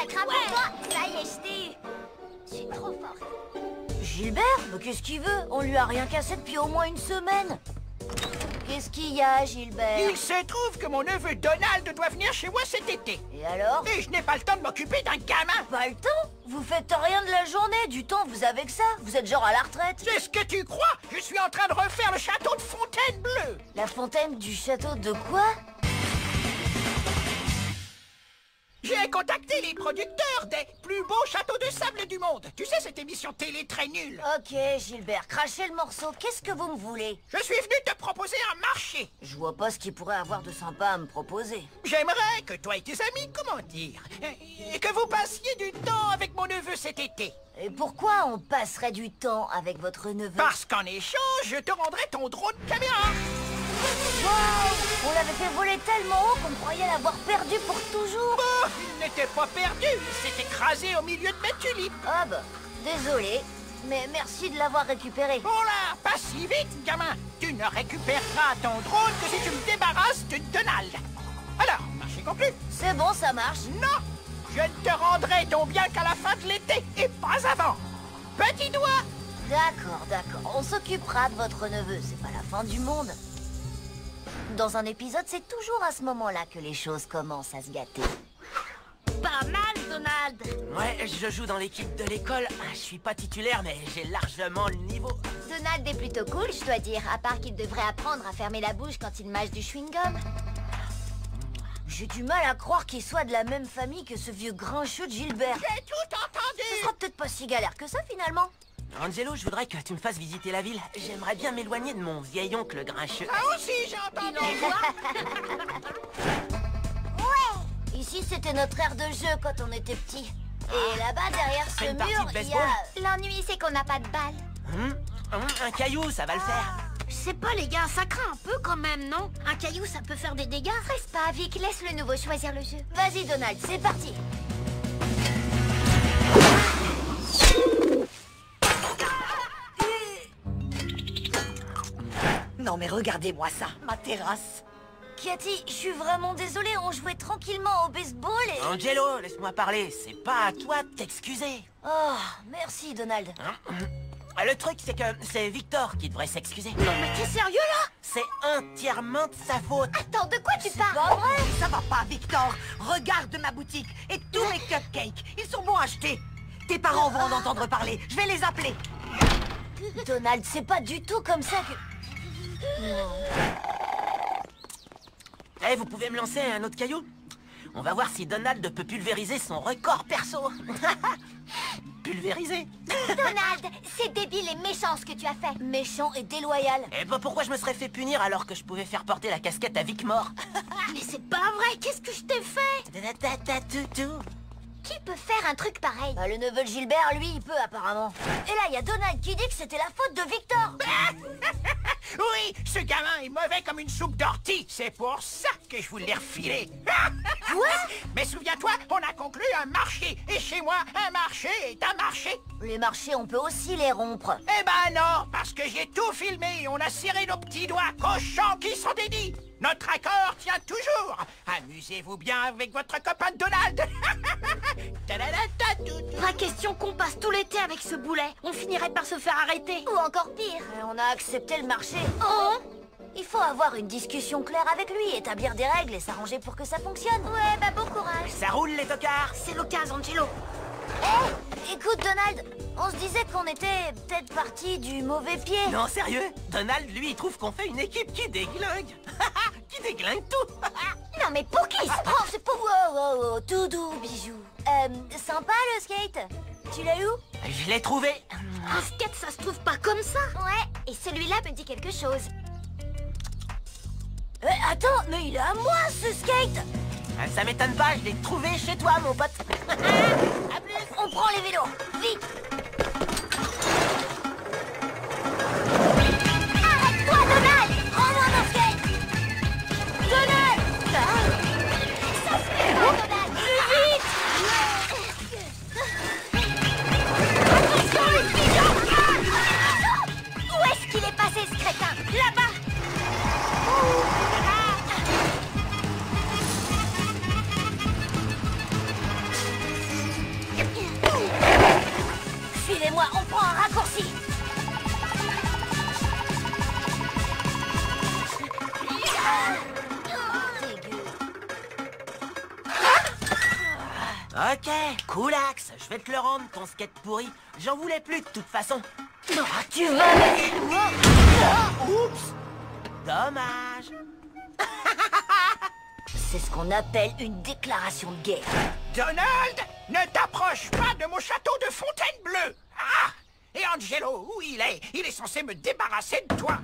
ça craint pour toi. Ça y est, je suis trop fort. Gilbert? Mais qu'est-ce qu'il veut? On lui a rien cassé depuis au moins une semaine. Qu'est-ce qu'il y a, Gilbert? Il se trouve que mon neveu Donald doit venir chez moi cet été. Et alors? Et je n'ai pas le temps de m'occuper d'un gamin. Pas le temps? Vous faites rien de la journée, du temps vous avez que ça. Vous êtes genre à la retraite. C'est ce que tu crois? Je suis en train de refaire le château de Fontainebleau. La fontaine du château de quoi? J'ai contacté les producteurs des plus beaux châteaux de sable du monde. Tu sais, cette émission télé très nulle. Ok, Gilbert, crachez le morceau. Qu'est-ce que vous me voulez? Je suis venu te proposer un marché. Je vois pas ce qu'il pourrait avoir de sympa à me proposer. J'aimerais que toi et tes amis, comment dire, et que vous passiez du temps avec mon neveu cet été. Et pourquoi on passerait du temps avec votre neveu? Parce qu'en échange, je te rendrai ton drone caméra. Wow! On l'avait fait voler tellement haut qu'on croyait l'avoir perdu pour toujours. Oh, il n'était pas perdu, il s'est écrasé au milieu de mes tulipes. Ah bah, désolé, mais merci de l'avoir récupéré. Oh là, pas si vite, gamin. Tu ne récupéreras ton drone que si tu me débarrasses de Donald. Alors, marché conclu. C'est bon, ça marche. Non, je ne te rendrai ton bien qu'à la fin de l'été et pas avant. Petit doigt. D'accord, on s'occupera de votre neveu, c'est pas la fin du monde. Dans un épisode, c'est toujours à ce moment-là que les choses commencent à se gâter. Pas mal, Donald. Ouais, je joue dans l'équipe de l'école. Je suis pas titulaire, mais j'ai largement le niveau. Donald est plutôt cool, je dois dire, à part qu'il devrait apprendre à fermer la bouche quand il mâche du chewing-gum. J'ai du mal à croire qu'il soit de la même famille que ce vieux grincheux de Gilbert. J'ai tout entendu. Ce sera peut-être pas si galère que ça, finalement. Angelo, je voudrais que tu me fasses visiter la ville. J'aimerais bien m'éloigner de mon vieil oncle grincheux. Ça aussi, j'ai entendu. Ici, c'était notre aire de jeu quand on était petit. Et là-bas, derrière ce une partie mur, de il y baseball a... L'ennui, c'est qu'on n'a pas de balle. Un caillou, ça va le faire. Je sais pas les gars, ça craint un peu quand même, non? Un caillou, ça peut faire des dégâts. Stresse pas, Vic, laisse le nouveau choisir le jeu. Vas-y, Donald, c'est parti. Non mais regardez-moi ça, ma terrasse. Cathy, je suis vraiment désolée, on jouait tranquillement au baseball et... Angelo, laisse-moi parler. C'est pas à toi de t'excuser. Oh, merci, Donald. Le truc, c'est que c'est Victor qui devrait s'excuser. Non mais t'es sérieux là? C'est entièrement de sa faute. Attends, de quoi tu parles? Pas vrai? Ça va pas, Victor. Regarde ma boutique et tous mes cupcakes. Ils sont bons à acheter. Tes parents vont en entendre parler. Je vais les appeler. Donald, c'est pas du tout comme ça que... Eh, vous pouvez me lancer un autre caillou? On va voir si Donald peut pulvériser son record perso. Pulvériser? Donald, c'est débile et méchant ce que tu as fait. Méchant et déloyal. Eh ben pourquoi je me serais fait punir alors que je pouvais faire porter la casquette à Vic mort? Mais c'est pas vrai, qu'est-ce que je t'ai fait? Qui peut faire un truc pareil? Bah, le neveu de Gilbert, lui, il peut apparemment. Et là, il y a Donald qui dit que c'était la faute de Victor. Oui, ce gamin est mauvais comme une soupe d'ortie. C'est pour ça que je vous l'ai refilé. Quoi? Mais souviens-toi, on a conclu un marché. Et chez moi, un marché est un marché. Les marchés, on peut aussi les rompre. Eh ben non, parce que j'ai tout filmé et on a serré nos petits doigts cochons qui sont dédits. Notre accord tient toujours. Amusez-vous bien avec votre copain Donald. Pas question qu'on passe tout l'été avec ce boulet. On finirait par se faire arrêter. Ou encore pire. On a accepté le marché. Oh! Il faut avoir une discussion claire avec lui, établir des règles et s'arranger pour que ça fonctionne. Ouais, bah bon courage. Ça roule les tocards. C'est l'occasion, Angelo. Écoute, Donald, on se disait qu'on était peut-être parti du mauvais pied. Non, sérieux? Donald, lui, il trouve qu'on fait une équipe qui déglingue. Qui déglingue tout. Non mais pour qui il se prend? C'est pour... Wow, tout doux, bijou. Sympa le skate. Tu l'as où? Je l'ai trouvé. Un skate, ça se trouve pas comme ça. Ouais, et celui-là me dit quelque chose. Attends, mais il est à moi ce skate. Ça m'étonne pas, je l'ai trouvé chez toi, mon pote. À plus, on prend les vélos. Vite. Arrête-toi, Donald! Rends-moi mon skate. Donald. Ça se fait pas, Donald! Plus vite. Attention, le pigeon! Où est-ce qu'il est passé, ce crétin? Là-bas! Ok, coolax, je vais te le rendre, ton skate pourri. J'en voulais plus de toute façon. Ah, tu vas... Oups! Dommage. C'est ce qu'on appelle une déclaration de guerre. Donald, ne t'approche pas de mon château de Fontainebleau. Ah! Et Angelo, où il est? Il est censé me débarrasser de toi.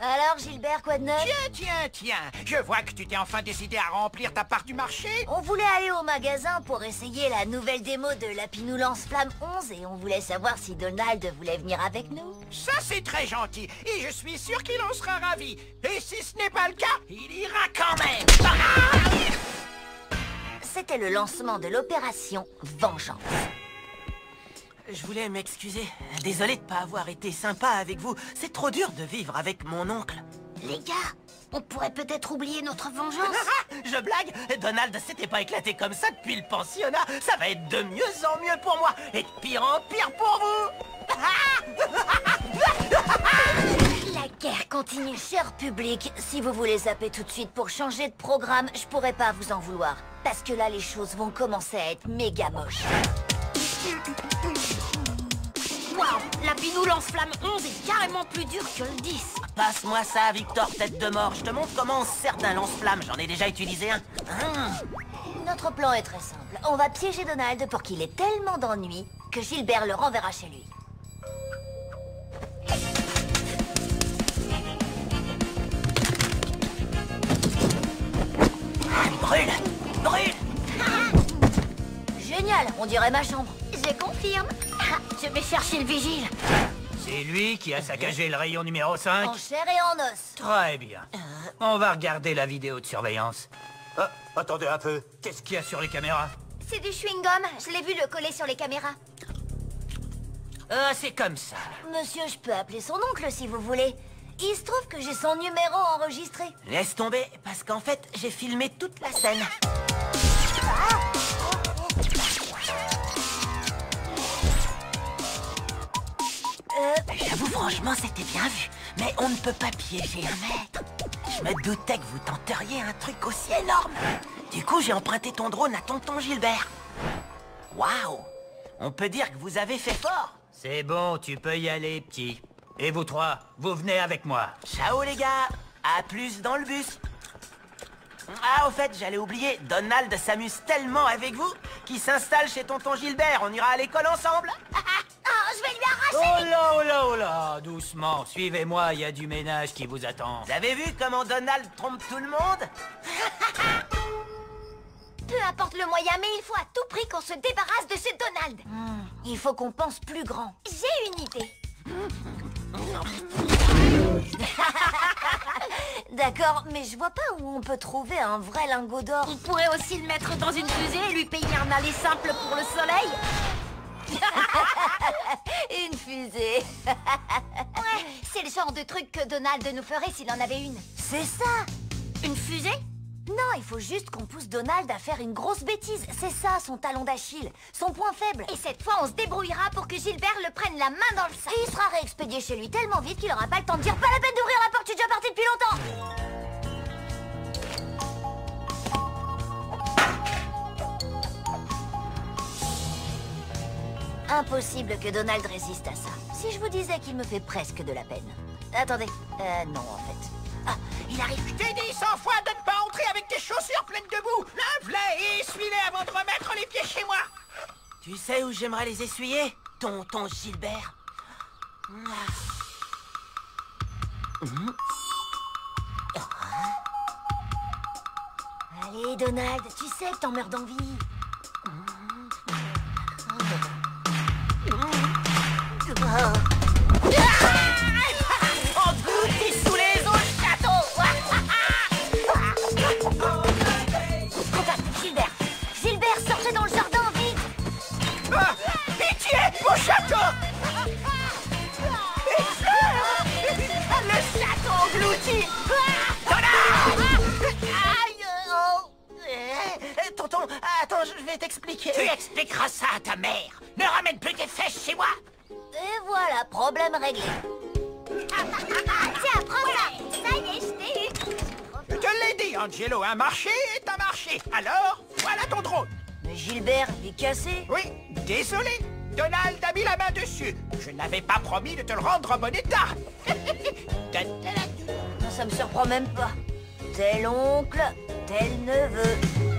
Alors, Gilbert, quoi de neuf? Tiens, je vois que tu t'es enfin décidé à remplir ta part du marché. On voulait aller au magasin pour essayer la nouvelle démo de Lapinou Lance-Flamme 11 et on voulait savoir si Donald voulait venir avec nous. Ça, c'est très gentil, et je suis sûr qu'il en sera ravi. Et si ce n'est pas le cas, il ira quand même. Ah! C'était le lancement de l'opération Vengeance. Je voulais m'excuser. Désolé de pas avoir été sympa avec vous. C'est trop dur de vivre avec mon oncle. Les gars, on pourrait peut-être oublier notre vengeance. Je blague. Donald s'était pas éclaté comme ça depuis le pensionnat. Ça va être de mieux en mieux pour moi et de pire en pire pour vous. La guerre continue, cher public. Si vous voulez zapper tout de suite pour changer de programme, je pourrais pas vous en vouloir. Parce que là, les choses vont commencer à être méga moches. Waouh, Lapinou Lance-Flamme 11 est carrément plus dur que le 10. Passe-moi ça, Victor, tête de mort. Je te montre comment on se sert d'un lance-flamme. J'en ai déjà utilisé un. Notre plan est très simple. On va piéger Donald pour qu'il ait tellement d'ennuis que Gilbert le renverra chez lui. Brûle! Brûle! Génial, on dirait ma chambre. Je confirme. Je vais chercher le vigile. C'est lui qui a saccagé le rayon numéro 5. En chair et en os. Très bien. On va regarder la vidéo de surveillance. Ah, attendez un peu. Qu'est-ce qu'il y a sur les caméras? C'est du chewing-gum. Je l'ai vu le coller sur les caméras. Ah, c'est comme ça. Monsieur, je peux appeler son oncle si vous voulez. Il se trouve que j'ai son numéro enregistré. Laisse tomber, parce qu'en fait, j'ai filmé toute la scène. J'avoue, franchement, c'était bien vu. Mais on ne peut pas piéger un maître. Je me doutais que vous tenteriez un truc aussi énorme. Du coup, j'ai emprunté ton drone à tonton Gilbert. Waouh! On peut dire que vous avez fait fort. C'est bon, tu peux y aller, petit. Et vous trois, vous venez avec moi. Ciao les gars, à plus dans le bus. Ah, au fait, j'allais oublier, Donald s'amuse tellement avec vous qu'il s'installe chez tonton Gilbert. On ira à l'école ensemble. Oh, je vais lui arracher. Oh là, oh là, oh là, doucement, suivez-moi, il y a du ménage qui vous attend. Vous avez vu comment Donald trompe tout le monde? Peu importe le moyen, mais il faut à tout prix qu'on se débarrasse de ce Donald. Il faut qu'on pense plus grand. J'ai une idée. D'accord, mais je vois pas où on peut trouver un vrai lingot d'or. On pourrait aussi le mettre dans une fusée et lui payer un aller simple pour le soleil. Une fusée. Ouais, c'est le genre de truc que Donald nous ferait s'il en avait une. C'est ça. Une fusée? Non, il faut juste qu'on pousse Donald à faire une grosse bêtise. C'est ça, son talon d'Achille. Son point faible. Et cette fois, on se débrouillera pour que Gilbert le prenne la main dans le sac. Et il sera réexpédié chez lui tellement vite qu'il aura pas le temps de dire pas la peine d'ouvrir la porte, je suis déjà parti depuis longtemps. Impossible que Donald résiste à ça. Si je vous disais qu'il me fait presque de la peine. Attendez, non en fait. Ah, il arrive. Je t'ai dit 100 fois de ne pas entrer avec tes chaussures pleines de boue. Lave-les et essuie-les avant de remettre les pieds chez moi. Tu sais où j'aimerais les essuyer, tonton Gilbert? Allez Donald, tu sais que t'en meurs d'envie. Englouti sous les eaux le château. Contact, Gilbert. Gilbert, sortez dans le jardin, vite. Ah, pitié, mon château. Une fleur. Le château englouti. Aïe! Tonton, attends, je vais t'expliquer. Tu expliqueras ça à ta mère. Ne ramène plus tes fesses chez moi. Et voilà, problème réglé. Tiens, prends ça. Ça y est, je t'ai eu. Je te l'ai dit, Angelo, un marché est un marché. Alors, Voilà ton drone. Mais Gilbert, il est cassé. Oui, désolé. Donald a mis la main dessus. Je n'avais pas promis de te le rendre en bon état. Ça me surprend même pas. Tel oncle, tel neveu.